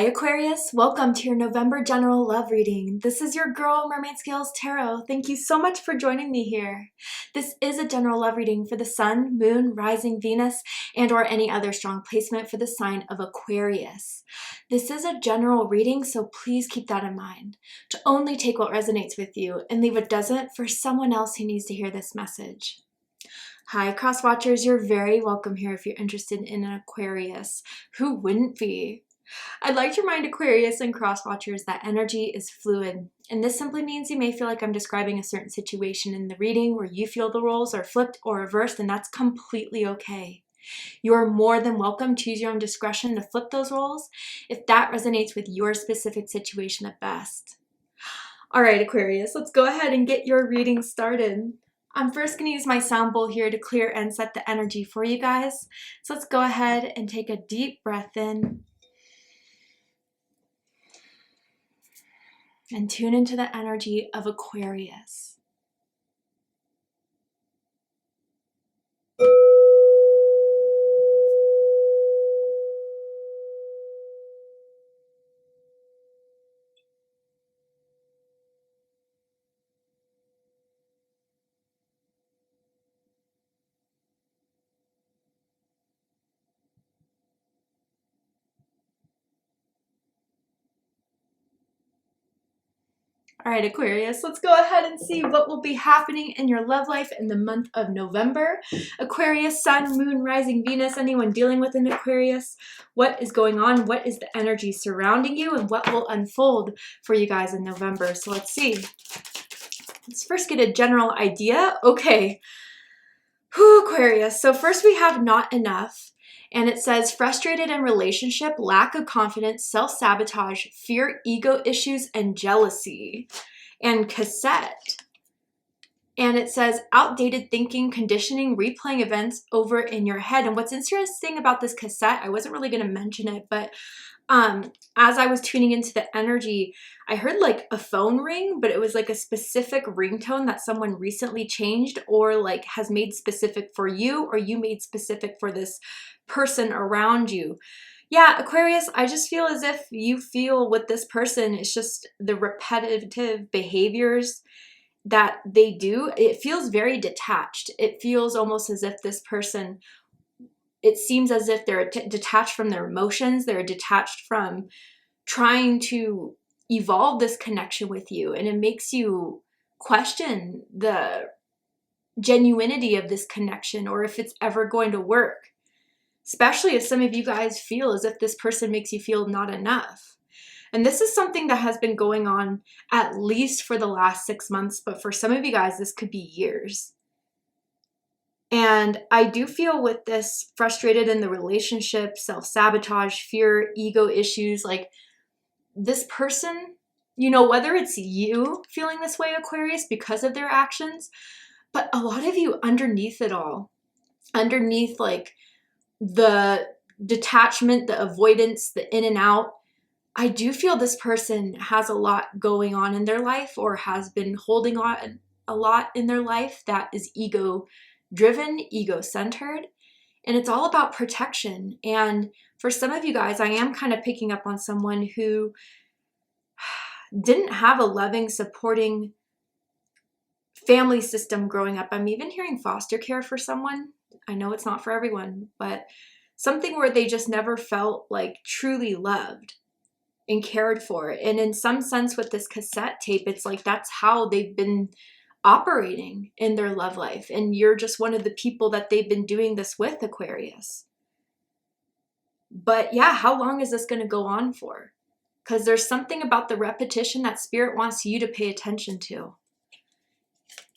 Aquarius, welcome to your November general love reading. This is your girl, Mermaid Scales Tarot. Thank you so much for joining me here. This is a general love reading for the Sun, Moon, Rising Venus, and or any other strong placement for the sign of Aquarius. This is a general reading, so please keep that in mind. To only take what resonates with you and leave what doesn't for someone else who needs to hear this message. Hi, cross watchers. You're very welcome here if you're interested in an Aquarius. Who wouldn't be? I'd like to remind Aquarius and cross watchers that energy is fluid, and this simply means you may feel like I'm describing a certain situation in the reading where you feel the roles are flipped or reversed, and that's completely okay. You're more than welcome to use your own discretion to flip those roles if that resonates with your specific situation at best. All right, Aquarius, let's go ahead and get your reading started. I'm first going to use my sound bowl here to clear and set the energy for you guys. So let's go ahead and take a deep breath in and tune into the energy of Aquarius. All right, Aquarius, let's go ahead and see what will be happening in your love life in the month of November. Aquarius, Sun, Moon, Rising Venus, anyone dealing with an Aquarius, what is going on? What is the energy surrounding you? And what will unfold for you guys in November? So let's see. Let's first get a general idea. Okay. Whew, Aquarius. So first we have not enough. And it says frustrated in relationship, lack of confidence, self-sabotage, fear, ego issues, and jealousy. And cassette. And it says outdated thinking, conditioning, replaying events over in your head. And what's interesting about this cassette, I wasn't really going to mention it, but as I was tuning into the energy, I heard like a phone ring, but it was like a specific ringtone that someone recently changed or like has made specific for you, or you made specific for this person around you. Yeah, Aquarius, I just feel as if you feel with this person, it's just the repetitive behaviors that they do. It feels very detached. It feels almost as if this person, it seems as if they're detached from their emotions. They're detached from trying to evolve this connection with you. And it makes you question the genuinity of this connection or if it's ever going to work. Especially if some of you guys feel as if this person makes you feel not enough. And this is something that has been going on at least for the last 6 months, but for some of you guys, this could be years. And I do feel with this frustrated in the relationship, self-sabotage, fear, ego issues, like this person, you know, whether it's you feeling this way, Aquarius, because of their actions, but a lot of you underneath it all, underneath like the detachment, the avoidance, the in and out, I do feel this person has a lot going on in their life or has been holding on a lot in their life that is ego-driven, ego-centered, and it's all about protection. And for some of you guys, I am kind of picking up on someone who didn't have a loving, supporting family system growing up. I'm even hearing foster care for someone. I know it's not for everyone, but something where they just never felt like truly loved and cared for. And in some sense with this cassette tape, it's like that's how they've been operating in their love life. And you're just one of the people that they've been doing this with, Aquarius. But yeah, how long is this going to go on for? Because there's something about the repetition that Spirit wants you to pay attention to.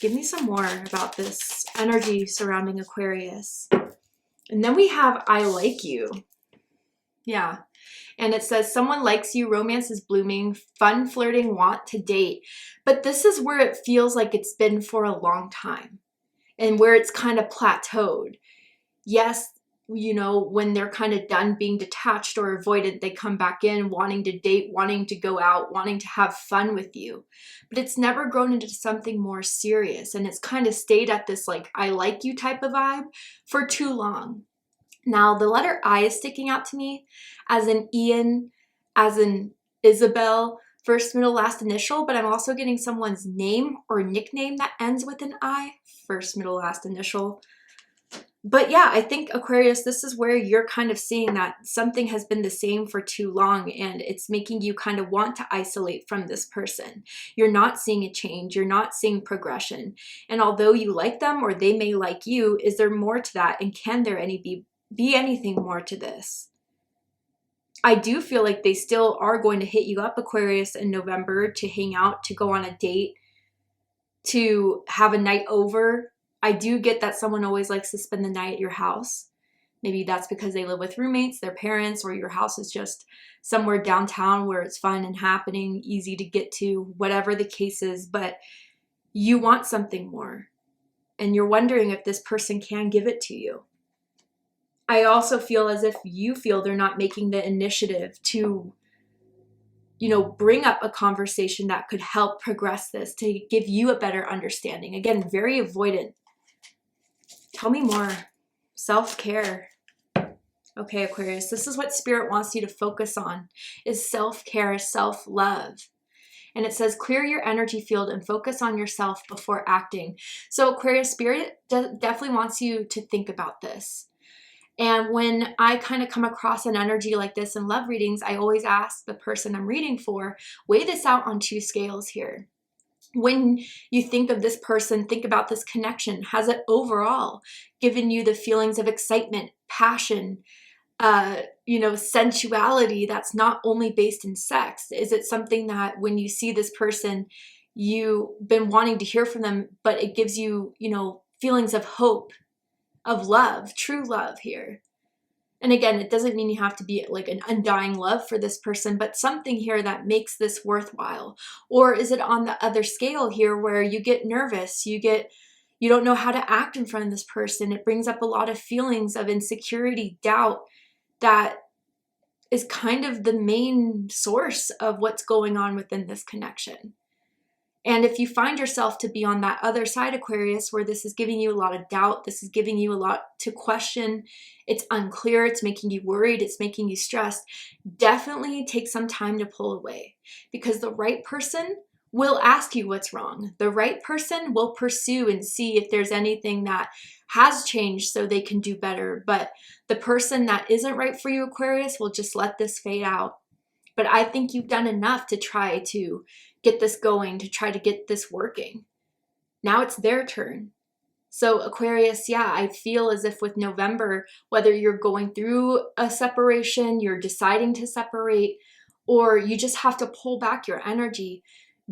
Give me some more about this energy surrounding Aquarius. And then we have I like you. Yeah. And it says someone likes you, romance is blooming, fun flirting, want to date. But this is where it feels like it's been for a long time and where it's kind of plateaued. Yes, you know, when they're kind of done being detached or avoidant, they come back in wanting to date, wanting to go out, wanting to have fun with you. But it's never grown into something more serious. And it's kind of stayed at this like I like you type of vibe for too long. Now, the letter I is sticking out to me as an Ian, as in Isabel, first, middle, last initial, but I'm also getting someone's name or nickname that ends with an I, first, middle, last initial. But yeah, I think Aquarius, this is where you're kind of seeing that something has been the same for too long and it's making you kind of want to isolate from this person. You're not seeing a change. You're not seeing progression. And although you like them or they may like you, is there more to that? And can there be anything more to this? I do feel like they still are going to hit you up, Aquarius, in November to hang out, to go on a date, to have a night over. I do get that someone always likes to spend the night at your house. Maybe that's because they live with roommates, their parents, or your house is just somewhere downtown where it's fun and happening, easy to get to, whatever the case is. But you want something more. And you're wondering if this person can give it to you. I also feel as if you feel they're not making the initiative to, you know, bring up a conversation that could help progress this, to give you a better understanding. Again, very avoidant. Tell me more. Self-care. Okay, Aquarius, this is what Spirit wants you to focus on, is self-care, self-love. And it says, clear your energy field and focus on yourself before acting. So Aquarius, Spirit definitely wants you to think about this. And when I kind of come across an energy like this in love readings, I always ask the person I'm reading for, weigh this out on 2 scales here. When you think of this person, think about this connection. Has it overall given you the feelings of excitement, passion, you know, sensuality that's not only based in sex? Is it something that when you see this person, you've been wanting to hear from them, but it gives you, you know, feelings of hope, of love, true love here? And again, it doesn't mean you have to be like an undying love for this person, but something here that makes this worthwhile. Or is it on the other scale here where you get nervous, you don't know how to act in front of this person? It brings up a lot of feelings of insecurity, doubt, that is kind of the main source of what's going on within this connection. And if you find yourself to be on that other side, Aquarius, where this is giving you a lot of doubt, this is giving you a lot to question, it's unclear, it's making you worried, it's making you stressed, definitely take some time to pull away, because the right person will ask you what's wrong. The right person will pursue and see if there's anything that has changed so they can do better. But the person that isn't right for you, Aquarius, will just let this fade out. But I think you've done enough to try to get this going, to try to get this working. Now it's their turn. So Aquarius, yeah, I feel as if with November, whether you're going through a separation, you're deciding to separate, or you just have to pull back your energy,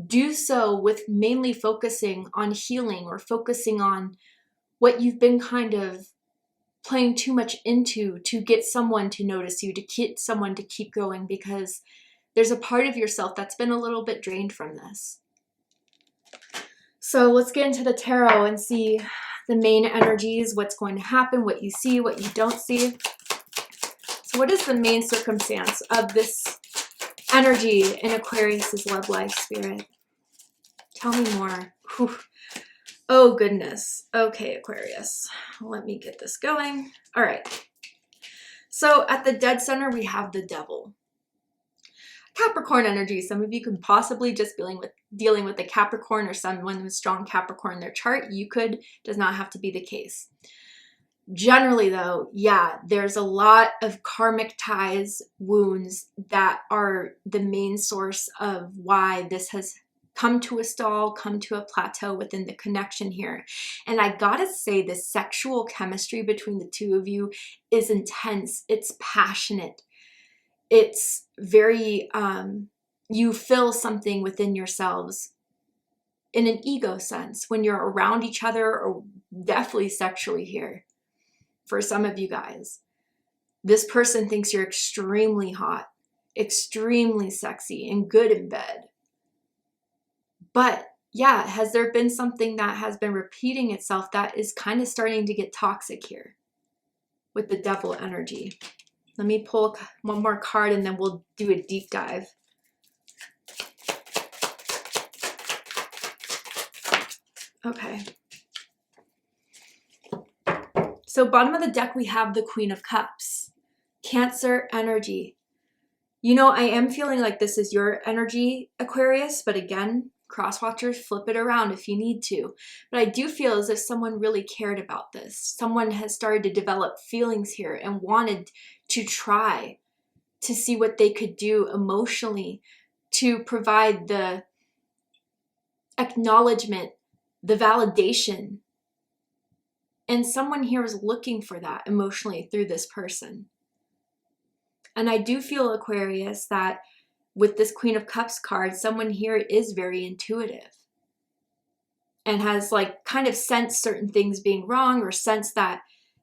do so with mainly focusing on healing or focusing on what you've been kind of playing too much into to get someone to notice you, to get someone to keep going, because there's a part of yourself that's been a little bit drained from this. So let's get into the tarot and see the main energies, what's going to happen, what you see, what you don't see. So what is the main circumstance of this energy in Aquarius's love life, Spirit? Tell me more. Whew. Oh, goodness. Okay, Aquarius. Let me get this going. All right. So at the dead center, we have the Devil. Capricorn energy. Some of you could possibly just dealing with a Capricorn or someone with strong Capricorn in their chart. You could, does not have to be the case. Generally though, yeah, there's a lot of karmic ties, wounds that are the main source of why this has come to a stall, come to a plateau within the connection here. And I gotta say, the sexual chemistry between the two of you is intense. It's passionate. It's very, you feel something within yourselves in an ego sense when you're around each other, or definitely sexually here. For some of you guys, this person thinks you're extremely hot, extremely sexy, and good in bed. But yeah, has there been something that has been repeating itself that is kind of starting to get toxic here with the Devil energy? Let me pull one more card and then we'll do a deep dive. Okay. So bottom of the deck, we have the Queen of Cups, Cancer energy. You know, I am feeling like this is your energy, Aquarius, but again, cross watchers, flip it around if you need to. But I do feel as if someone really cared about this. Someone has started to develop feelings here and wanted to try to see what they could do emotionally to provide the acknowledgement, the validation. And someone here is looking for that emotionally through this person. And I do feel, Aquarius, that with this Queen of Cups card, someone here is very intuitive and has like kind of sensed certain things being wrong or sensed that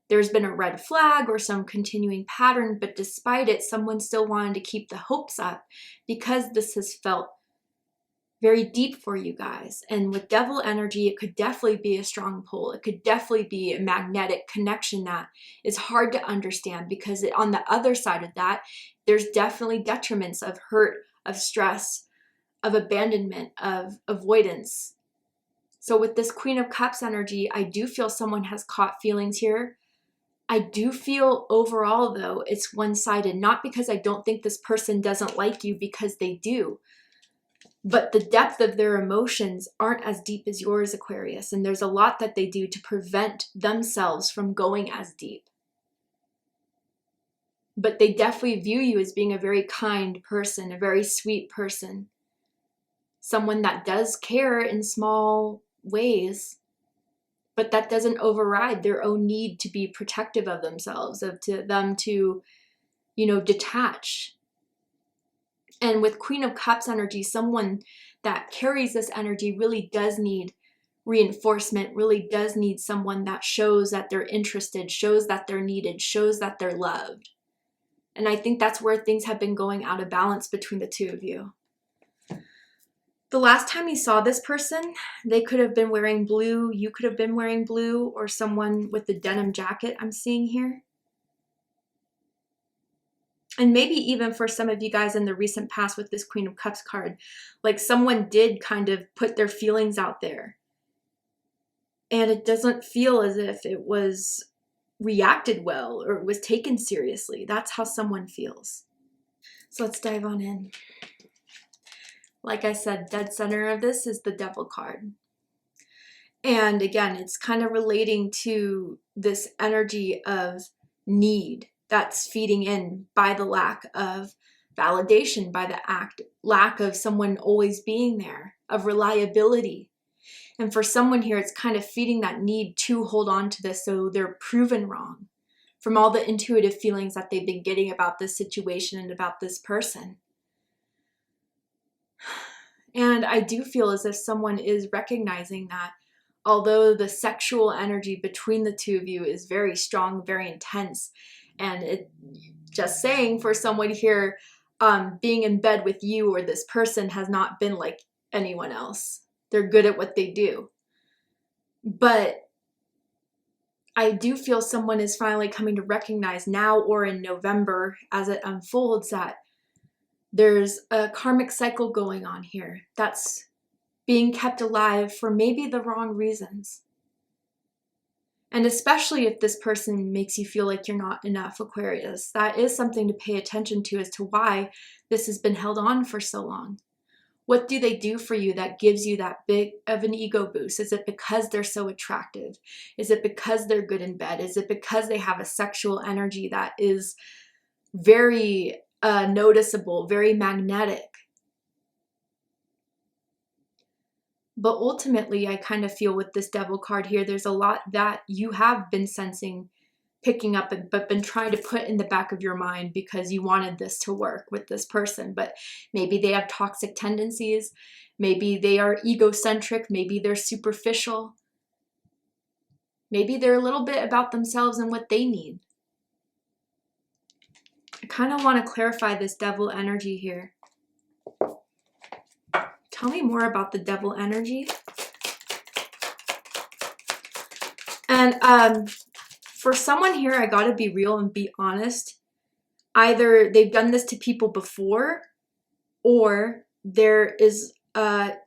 there's been a red flag or some continuing pattern, but despite it, someone still wanted to keep the hopes up because this has felt very deep for you guys. And with devil energy, it could definitely be a strong pull. It could definitely be a magnetic connection that is hard to understand because on the other side of that, there's definitely detriments of hurt, of stress, of abandonment, of avoidance. So with this Queen of Cups energy, I do feel someone has caught feelings here. I do feel overall, though, it's one-sided, not because I don't think this person doesn't like you, because they do. But the depth of their emotions aren't as deep as yours, Aquarius. And there's a lot that they do to prevent themselves from going as deep. But they definitely view you as being a very kind person, a very sweet person. Someone that does care in small ways, but that doesn't override their own need to be protective of themselves, to detach. And with Queen of Cups energy, someone that carries this energy really does need reinforcement, really does need someone that shows that they're interested, shows that they're needed, shows that they're loved. And I think that's where things have been going out of balance between the two of you. The last time you saw this person, they could have been wearing blue, you could have been wearing blue, or someone with the denim jacket I'm seeing here. And maybe even for some of you guys in the recent past with this Queen of Cups card, like someone did kind of put their feelings out there. And it doesn't feel as if it was reacted well or was taken seriously. That's how someone feels. So let's dive on in. Like I said, dead center of this is the Devil card. And again, it's kind of relating to this energy of need that's feeding in by the lack of validation, by the lack of someone always being there, of reliability. And for someone here, it's kind of feeding that need to hold on to this so they're proven wrong from all the intuitive feelings that they've been getting about this situation and about this person. And I do feel as if someone is recognizing that although the sexual energy between the two of you is very strong, very intense, and it just saying for someone here, being in bed with you or this person has not been like anyone else. They're good at what they do. But I do feel someone is finally coming to recognize now or in November as it unfolds that there's a karmic cycle going on here that's being kept alive for maybe the wrong reasons. And especially if this person makes you feel like you're not enough, Aquarius, that is something to pay attention to as to why this has been held on for so long. What do they do for you that gives you that big of an ego boost? Is it because they're so attractive? Is it because they're good in bed? Is it because they have a sexual energy that is very noticeable, very magnetic? But ultimately, I kind of feel with this Devil card here, there's a lot that you have been sensing, picking up, but been trying to put in the back of your mind because you wanted this to work with this person. But maybe they have toxic tendencies. Maybe they are egocentric. Maybe they're superficial. Maybe they're a little bit about themselves and what they need. I kind of want to clarify this Devil energy here. Tell me more about the Devil energy. And for someone here, I gotta be real and be honest. Either they've done this to people before, or there is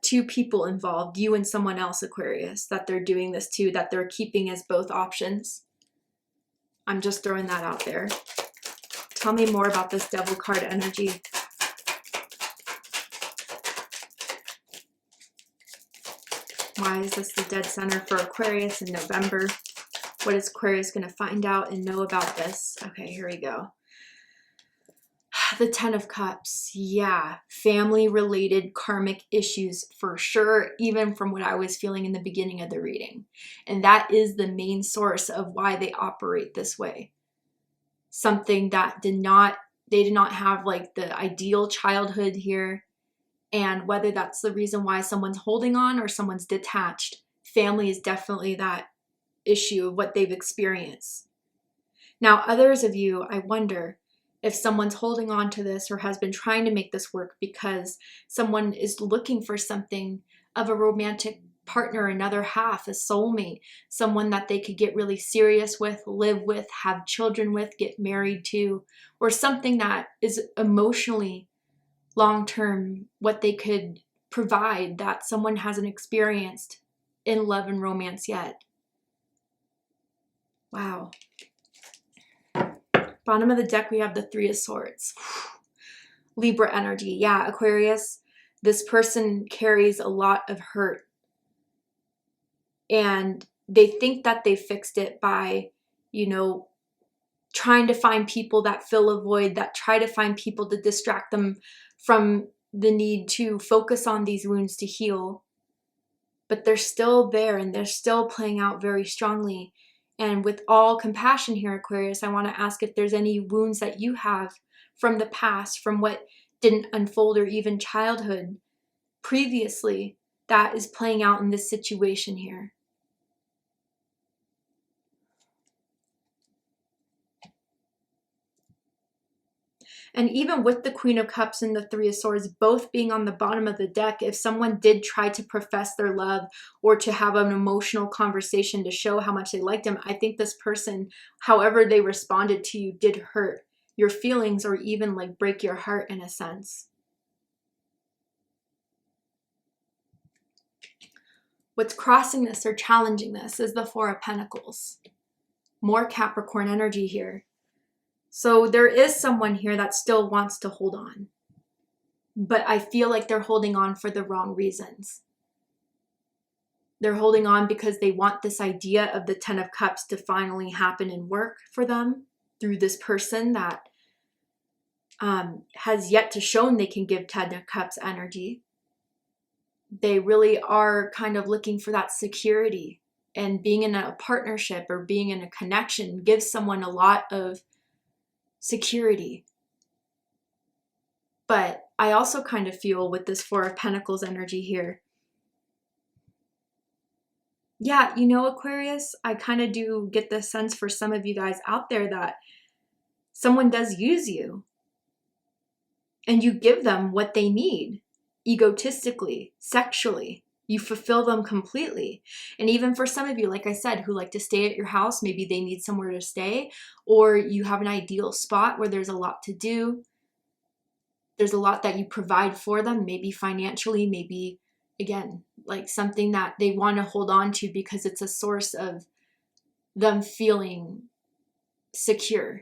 two people involved, you and someone else, Aquarius, that they're doing this to, that they're keeping as both options. I'm just throwing that out there. Tell me more about this Devil card energy. Why is this the dead center for Aquarius in November? What is Aquarius going to find out and know about this? Okay, here we go. The Ten of Cups. Yeah, family-related karmic issues for sure, even from what I was feeling in the beginning of the reading. And that is the main source of why they operate this way. Something that they did not have like the ideal childhood here. And whether that's the reason why someone's holding on or someone's detached, family is definitely that issue of what they've experienced. Now, others of you, I wonder if someone's holding on to this or has been trying to make this work because someone is looking for something of a romantic partner, another half, a soulmate, someone that they could get really serious with, live with, have children with, get married to, or something that is emotionally long-term, what they could provide that someone hasn't experienced in love and romance yet. Wow. Bottom of the deck, we have the Three of Swords. Libra energy. Yeah, Aquarius, this person carries a lot of hurt. And they think that they fixed it by, you know, trying to find people that fill a void, that try to find people to distract them from the need to focus on these wounds to heal. But they're still there and they're still playing out very strongly. And with all compassion here, Aquarius, I want to ask if there's any wounds that you have from the past, from what didn't unfold or even childhood previously that is playing out in this situation here. And even with the Queen of Cups and the Three of Swords both being on the bottom of the deck, if someone did try to profess their love or to have an emotional conversation to show how much they liked him, I think this person, however they responded to you, did hurt your feelings or even like break your heart in a sense. What's crossing this or challenging this is the Four of Pentacles. More Capricorn energy here. So there is someone here that still wants to hold on, but I feel like they're holding on for the wrong reasons. They're holding on because they want this idea of the Ten of Cups to finally happen and work for them through this person that has yet to show they can give Ten of Cups energy. They really are kind of looking for that security, and being in a partnership or being in a connection gives someone a lot of security. But I also kind of feel with this Four of Pentacles energy here, yeah, you know, Aquarius, I kind of do get the sense for some of you guys out there that someone does use you and you give them what they need egotistically, sexually. You fulfill them completely. And even for some of you, like I said, who like to stay at your house, maybe they need somewhere to stay, or you have an ideal spot where there's a lot to do. There's a lot that you provide for them, maybe financially, maybe, again, like something that they want to hold on to because it's a source of them feeling secure.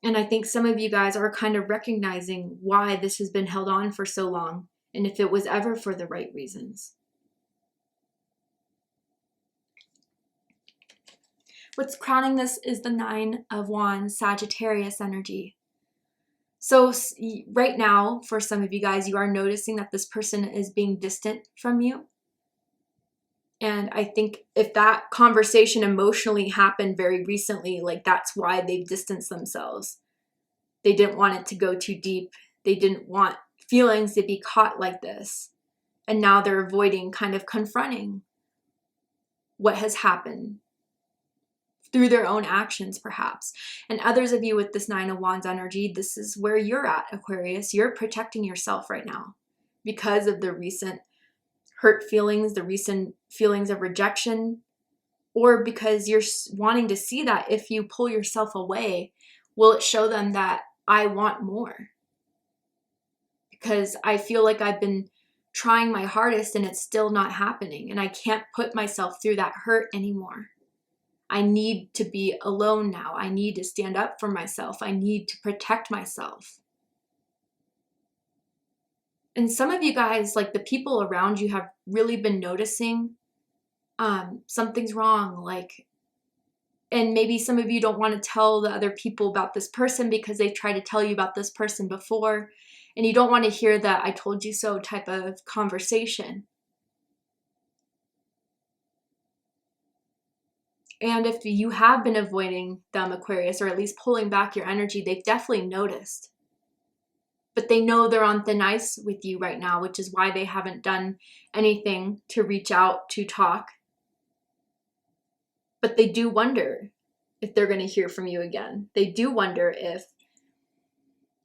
And I think some of you guys are kind of recognizing why this has been held on for so long, and if it was ever for the right reasons. What's crowning this is the Nine of Wands, Sagittarius energy. So right now, for some of you guys, you are noticing that this person is being distant from you. And I think if that conversation emotionally happened very recently, like that's why they've distanced themselves. They didn't want it to go too deep. They didn't want feelings to be caught like this. And now they're avoiding kind of confronting what has happened through their own actions, perhaps. And others of you with this Nine of Wands energy, this is where you're at, Aquarius. You're protecting yourself right now because of the recent hurt feelings, the recent feelings of rejection, or because you're wanting to see that if you pull yourself away, will it show them that I want more? Because I feel like I've been trying my hardest and it's still not happening, and I can't put myself through that hurt anymore. I need to be alone now. I need to stand up for myself. I need to protect myself. And some of you guys, like the people around you, have really been noticing something's wrong, like, and maybe some of you don't want to tell the other people about this person because they've tried to tell you about this person before, and you don't want to hear that "I told you so" type of conversation. And if you have been avoiding them, Aquarius, or at least pulling back your energy, they've definitely noticed. But they know they're on thin ice with you right now, which is why they haven't done anything to reach out to talk. But they do wonder if they're going to hear from you again. They do wonder if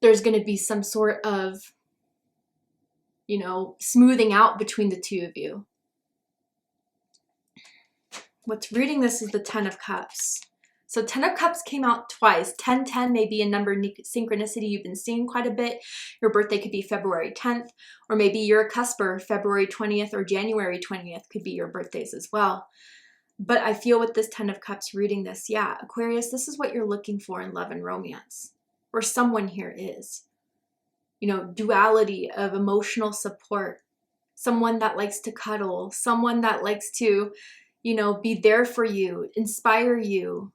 there's going to be some sort of, you know, smoothing out between the two of you. What's reading this is the Ten of Cups. So 10 of Cups came out twice. 1010 may be a number synchronicity you've been seeing quite a bit. Your birthday could be February 10th, or maybe you're a cusper, February 20th or January 20th could be your birthdays as well. But I feel with this 10 of Cups reading this, yeah, Aquarius, this is what you're looking for in love and romance, or someone here is. You know, duality of emotional support, someone that likes to cuddle, someone that likes to, you know, be there for you, inspire you,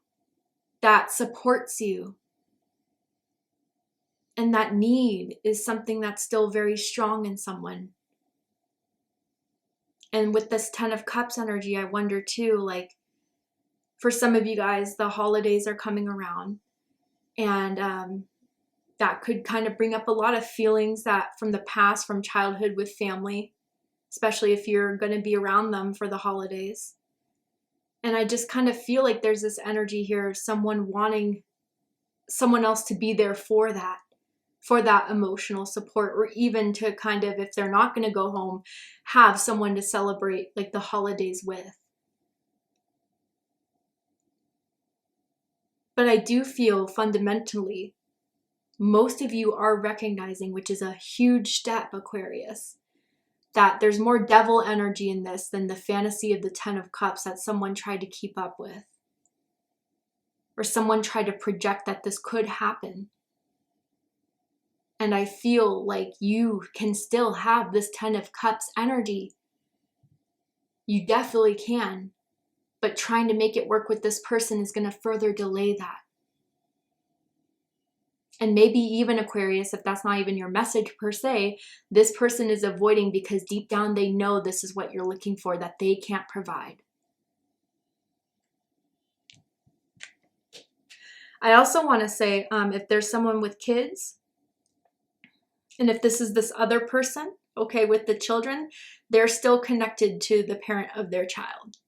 that supports you. And that need is something that's still very strong in someone. And with this 10 of Cups energy, I wonder too, like, for some of you guys, the holidays are coming around, and that could kind of bring up a lot of feelings that from the past, from childhood with family, especially if you're going to be around them for the holidays. And I just kind of feel like there's this energy here of someone wanting someone else to be there for that emotional support, or even to kind of, if they're not going to go home, have someone to celebrate like the holidays with. But I do feel fundamentally, most of you are recognizing, which is a huge step, Aquarius, that there's more devil energy in this than the fantasy of the 10 of Cups that someone tried to keep up with. Or someone tried to project that this could happen. And I feel like you can still have this 10 of Cups energy. You definitely can. But trying to make it work with this person is going to further delay that. And maybe even, Aquarius, if that's not even your message per se, this person is avoiding because deep down they know this is what you're looking for, that they can't provide. I also want to say, if there's someone with kids, and if this is this other person, okay, with the children, they're still connected to the parent of their child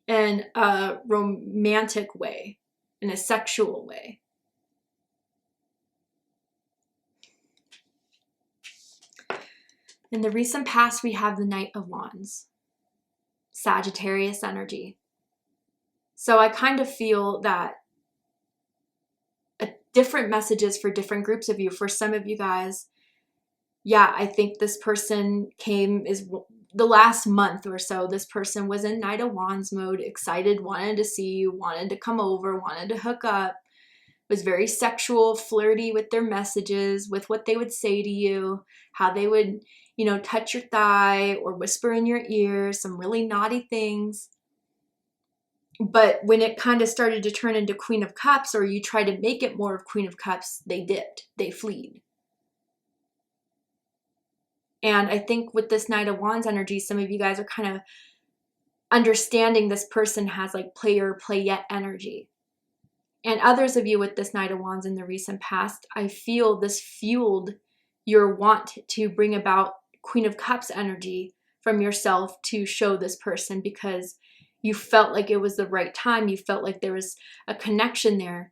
in a romantic way, in a sexual way. In the recent past, we have the Knight of Wands, Sagittarius energy. So I kind of feel that different messages for different groups of you. For some of you guys, yeah, I think this person is the last month or so, this person was in Knight of Wands mode, excited, wanted to see you, wanted to come over, wanted to hook up, was very sexual, flirty with their messages, with what they would say to you, how they would, you know, touch your thigh or whisper in your ear, some really naughty things. But when it kind of started to turn into Queen of Cups, or you try to make it more of Queen of Cups, they dipped, they fled. And I think with this Knight of Wands energy, some of you guys are kind of understanding this person has like player, playette energy. And others of you with this Knight of Wands in the recent past, I feel this fueled your want to bring about Queen of Cups energy from yourself to show this person, because you felt like it was the right time. You felt like there was a connection there.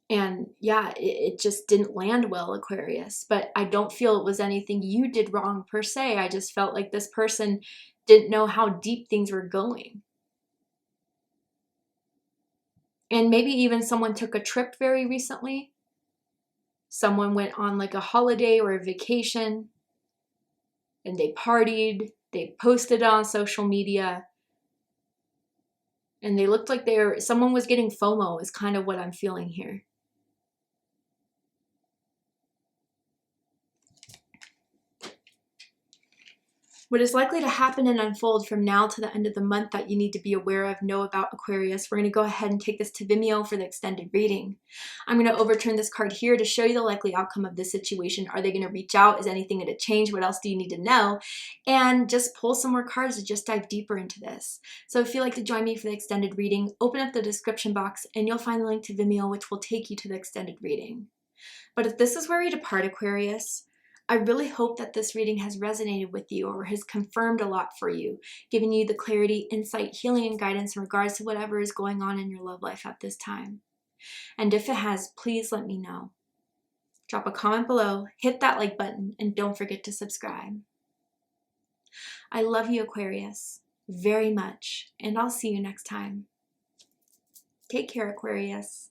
And yeah, it just didn't land well, Aquarius. But I don't feel it was anything you did wrong per se. I just felt like this person didn't know how deep things were going. And maybe even someone took a trip very recently. Someone went on like a holiday or a vacation, and they partied, they posted on social media, and they looked like someone was getting FOMO is kind of what I'm feeling here. What is likely to happen and unfold from now to the end of the month that you need to be aware of, know about, Aquarius. We're going to go ahead and take this to Vimeo for the extended reading. I'm going to overturn this card here to show you the likely outcome of this situation. Are they going to reach out? Is anything going to change? What else do you need to know? And just pull some more cards to just dive deeper into this. So if you'd like to join me for the extended reading, open up the description box and you'll find the link to Vimeo, which will take you to the extended reading. But if this is where we depart, Aquarius, I really hope that this reading has resonated with you or has confirmed a lot for you, giving you the clarity, insight, healing, and guidance in regards to whatever is going on in your love life at this time. And if it has, please let me know. Drop a comment below, hit that like button, and don't forget to subscribe. I love you, Aquarius, very much, and I'll see you next time. Take care, Aquarius.